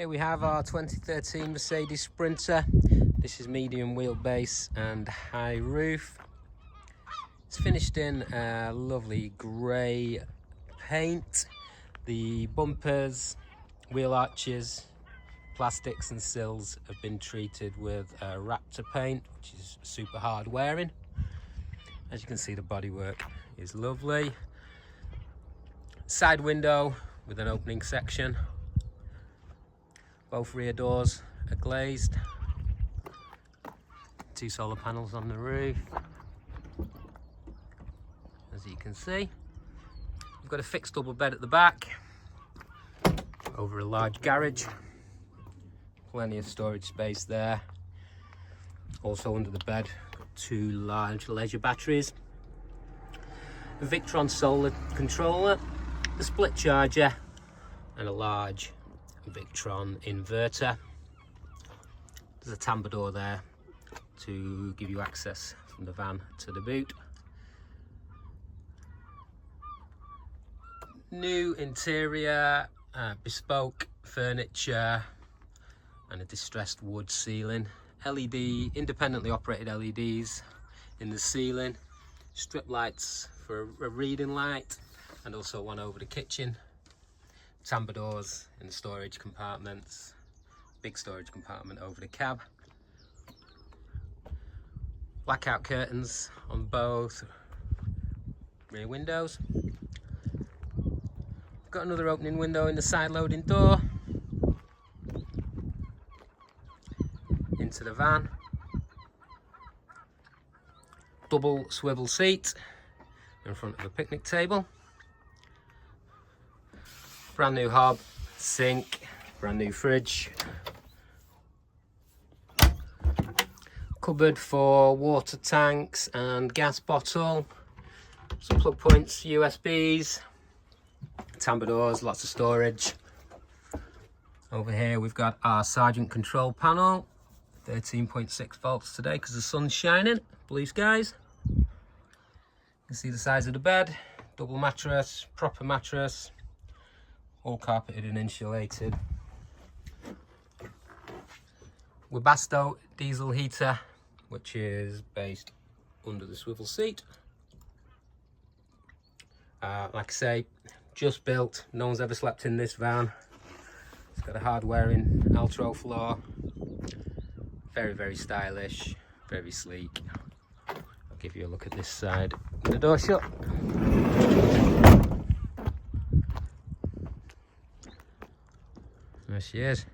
Here we have our 2013 Mercedes Sprinter. This is medium wheelbase and high roof. It's finished in a lovely grey paint. The bumpers, wheel arches, plastics and sills have been treated with raptor paint, which is super hard wearing. As you can see, the bodywork is lovely. Side window with an opening section. Both rear doors are glazed. 2 solar panels on the roof. As you can see, we've got a fixed double bed at the back over a large garage. Plenty of storage space there. Also under the bed, got 2 large leisure batteries. A Victron solar controller, a split charger, and a large Victron inverter. There's a tambour door there to give you access from the van to the boot. New interior, bespoke furniture, and a distressed wood ceiling. LED, independently operated LEDs in the ceiling. Strip lights for a reading light, and also one over the kitchen. Tambour doors in the storage compartments. Big storage compartment over the cab. Blackout curtains on both rear windows. Got another opening window in the side loading door. Into the van. Double swivel seat in front of a picnic table. Brand new hob, sink, brand new fridge. Cupboard for water tanks and gas bottle. Some plug points, USBs. Tambour doors, lots of storage. Over here we've got our Sergeant control panel. 13.6 volts today because the sun's shining. Blue skies. You can see the size of the bed. Double mattress, proper mattress. All carpeted and insulated. Webasto diesel heater, which is based under the swivel seat. Like I say, just built. No one's ever slept in this van. It's got a hard wearing Altro floor. Very, very stylish, very sleek. I'll give you a look at this side with the door shut. There she is.